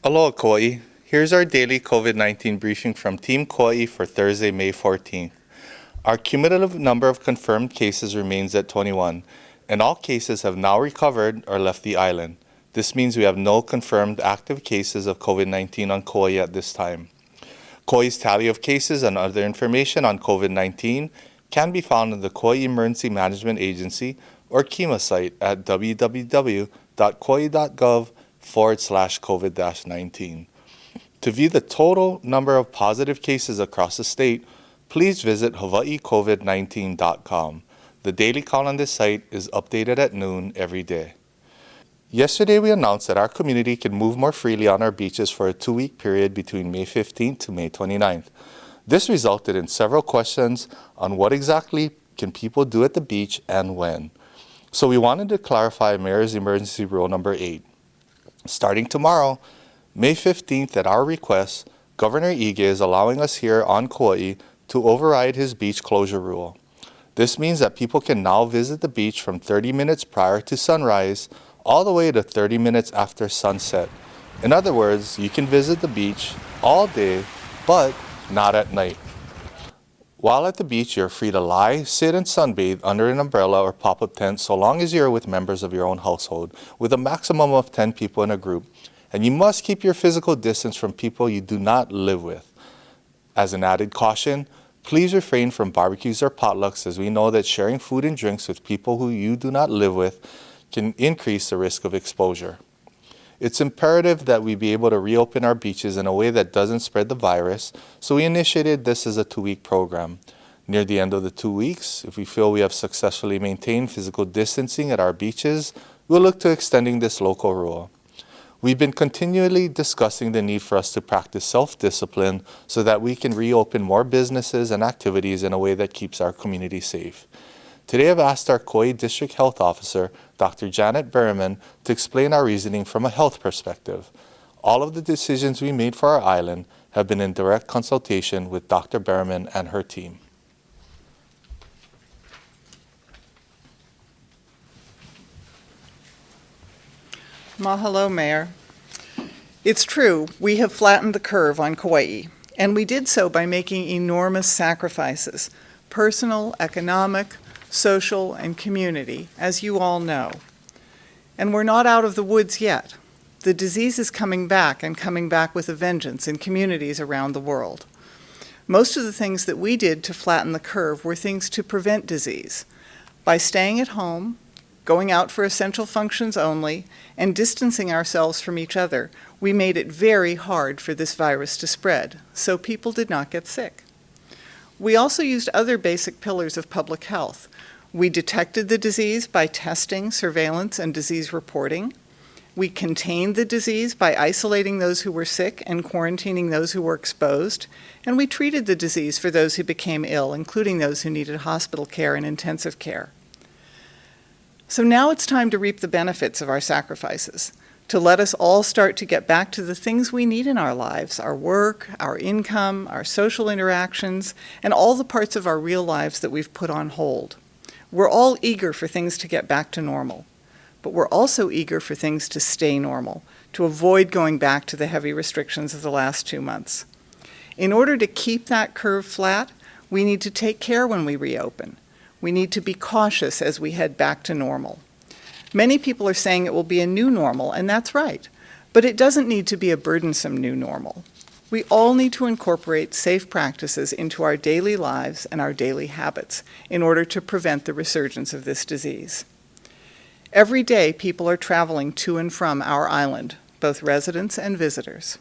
Aloha Kauai. Here's our daily COVID-19 briefing from Team Kauai for Thursday, May 14th. Our cumulative number of confirmed cases remains at 21, and all cases have now recovered or left the island. This means we have no confirmed active cases of COVID-19 on Kauai at this time. Kauai's tally of cases and other information on COVID-19 can be found in the Kauai Emergency Management Agency or KEMA site at www.kauai.gov/COVID-19. To view the total number of positive cases across the state, please visit hawaiicovid19.com. The daily count on this site is updated at noon every day. Yesterday, we announced that our community can move more freely on our beaches for a 2-week period between May 15th to May 29th. This resulted in several questions on what exactly can people do at the beach and when. So we wanted to clarify Mayor's Emergency Rule number 8. Starting tomorrow, May 15th, at our request, Governor Ige is allowing us here on Kauai to override his beach closure rule. This means that people can now visit the beach from 30 minutes prior to sunrise all the way to 30 minutes after sunset. In other words, you can visit the beach all day, but not at night. While at the beach, you're free to lie, sit, and sunbathe under an umbrella or pop-up tent so long as you're with members of your own household, with a maximum of 10 people in a group. And you must keep your physical distance from people you do not live with. As an added caution, please refrain from barbecues or potlucks, as we know that sharing food and drinks with people who you do not live with can increase the risk of exposure. It's imperative that we be able to reopen our beaches in a way that doesn't spread the virus, so we initiated this as a 2-week program. Near the end of the 2 weeks, if we feel we have successfully maintained physical distancing at our beaches, we'll look to extending this local rule. We've been continually discussing the need for us to practice self-discipline so that we can reopen more businesses and activities in a way that keeps our community safe. Today I've asked our Kauai District Health Officer, Dr. Janet Berriman, to explain our reasoning from a health perspective. All of the decisions we made for our island have been in direct consultation with Dr. Berriman and her team. Mahalo, Mayor. It's true, we have flattened the curve on Kauai, and we did so by making enormous sacrifices, personal, economic, social, and community, as you all know. And we're not out of the woods yet. The disease is coming back, and coming back with a vengeance in communities around the world. Most of the things that we did to flatten the curve were things to prevent disease. By staying at home, going out for essential functions only, and distancing ourselves from each other, we made it very hard for this virus to spread, so people did not get sick. We also used other basic pillars of public health. We detected the disease by testing, surveillance, and disease reporting. We contained the disease by isolating those who were sick and quarantining those who were exposed. And we treated the disease for those who became ill, including those who needed hospital care and intensive care. So now it's time to reap the benefits of our sacrifices, to let us all start to get back to the things we need in our lives, our work, our income, our social interactions, and all the parts of our real lives that we've put on hold. We're all eager for things to get back to normal, but we're also eager for things to stay normal, to avoid going back to the heavy restrictions of the last 2 months. In order to keep that curve flat, we need to take care when we reopen. We need to be cautious as we head back to normal. Many people are saying it will be a new normal, and that's right, but it doesn't need to be a burdensome new normal. We all need to incorporate safe practices into our daily lives and our daily habits in order to prevent the resurgence of this disease. Every day, people are traveling to and from our island, both residents and visitors.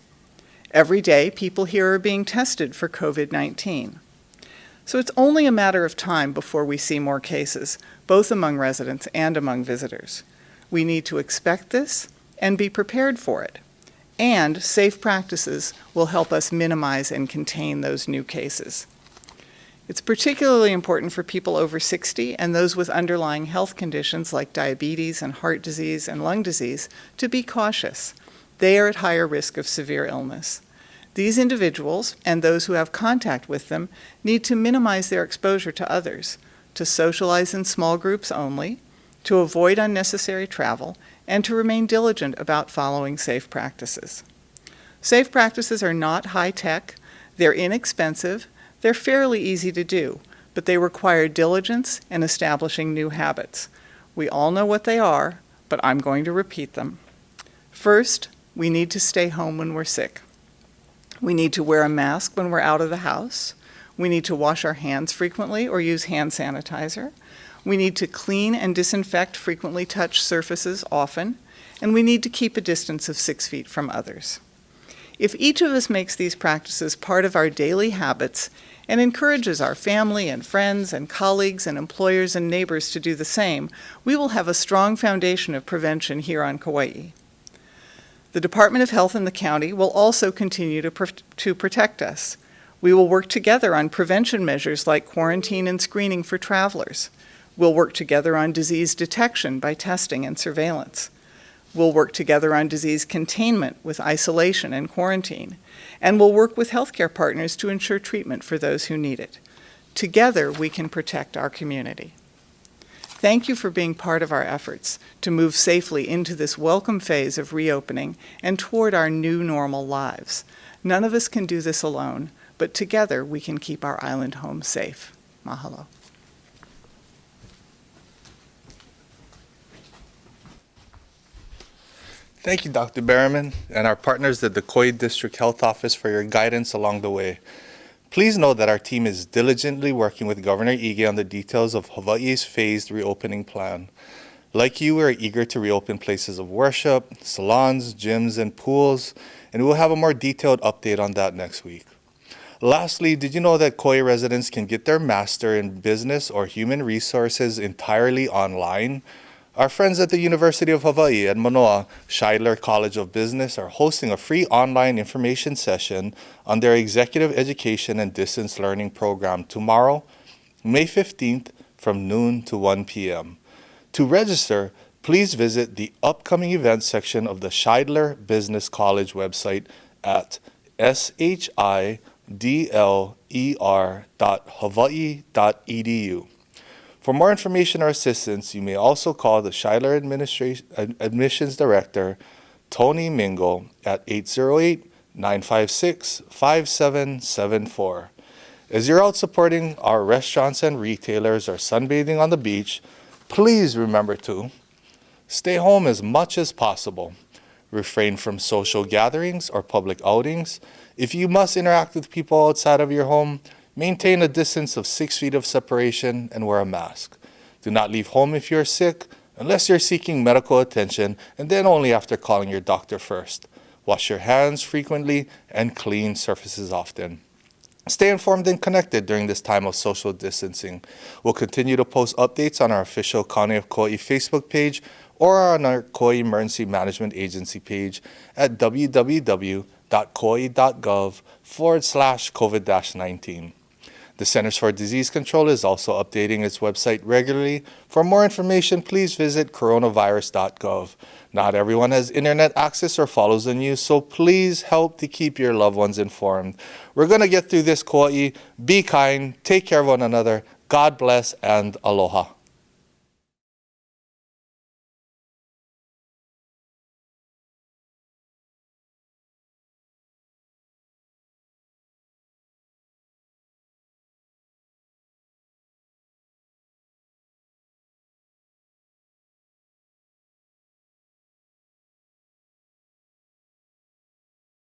Every day, people here are being tested for COVID-19. So it's only a matter of time before we see more cases, both among residents and among visitors. We need to expect this and be prepared for it. And safe practices will help us minimize and contain those new cases. It's particularly important for people over 60 and those with underlying health conditions like diabetes and heart disease and lung disease to be cautious. They are at higher risk of severe illness. These individuals and those who have contact with them need to minimize their exposure to others, to socialize in small groups only, to avoid unnecessary travel, and to remain diligent about following safe practices. Safe practices are not high-tech, they're inexpensive, they're fairly easy to do, but they require diligence and establishing new habits. We all know what they are, but I'm going to repeat them. First, we need to stay home when we're sick. We need to wear a mask when we're out of the house. We need to wash our hands frequently or use hand sanitizer. We need to clean and disinfect frequently touched surfaces often, and we need to keep a distance of 6 feet from others. If each of us makes these practices part of our daily habits and encourages our family and friends and colleagues and employers and neighbors to do the same, we will have a strong foundation of prevention here on Kauai. The Department of Health in the county will also continue to protect us. We will work together on prevention measures like quarantine and screening for travelers. We'll work together on disease detection by testing and surveillance. We'll work together on disease containment with isolation and quarantine. And we'll work with healthcare partners to ensure treatment for those who need it. Together, we can protect our community. Thank you for being part of our efforts to move safely into this welcome phase of reopening and toward our new normal lives. None of us can do this alone, but together we can keep our island home safe. Mahalo. Thank you, Dr. Berriman, and our partners at the Kauai District Health Office for your guidance along the way. Please know that our team is diligently working with Governor Ige on the details of Hawaii's phased reopening plan. Like you, we're eager to reopen places of worship, salons, gyms, and pools, and we'll have a more detailed update on that next week. Lastly, did you know that Kauai residents can get their master in business or human resources entirely online? Our friends at the University of Hawaii at Manoa Scheidler College of Business are hosting a free online information session on their Executive Education and Distance Learning program tomorrow, May 15th from noon to 1 p.m. To register, please visit the upcoming events section of the Scheidler Business College website at shidler.hawaii.edu. For more information or assistance, you may also call the Scheidler Admissions Director, Tony Mingo, at 808-956-5774. As you're out supporting our restaurants and retailers or sunbathing on the beach, please remember to stay home as much as possible. Refrain from social gatherings or public outings. If you must interact with people outside of your home, maintain a distance of 6 feet of separation and wear a mask. Do not leave home if you're sick unless you're seeking medical attention, and then only after calling your doctor first. Wash your hands frequently and clean surfaces often. Stay informed and connected during this time of social distancing. We'll continue to post updates on our official County of Kauai Facebook page or on our Kauai Emergency Management Agency page at www.kauai.gov/COVID-19. The Centers for Disease Control is also updating its website regularly. For more information, please visit coronavirus.gov. Not everyone has internet access or follows the news, so please help to keep your loved ones informed. We're going to get through this, Kauai. Be kind, take care of one another. God bless, and aloha.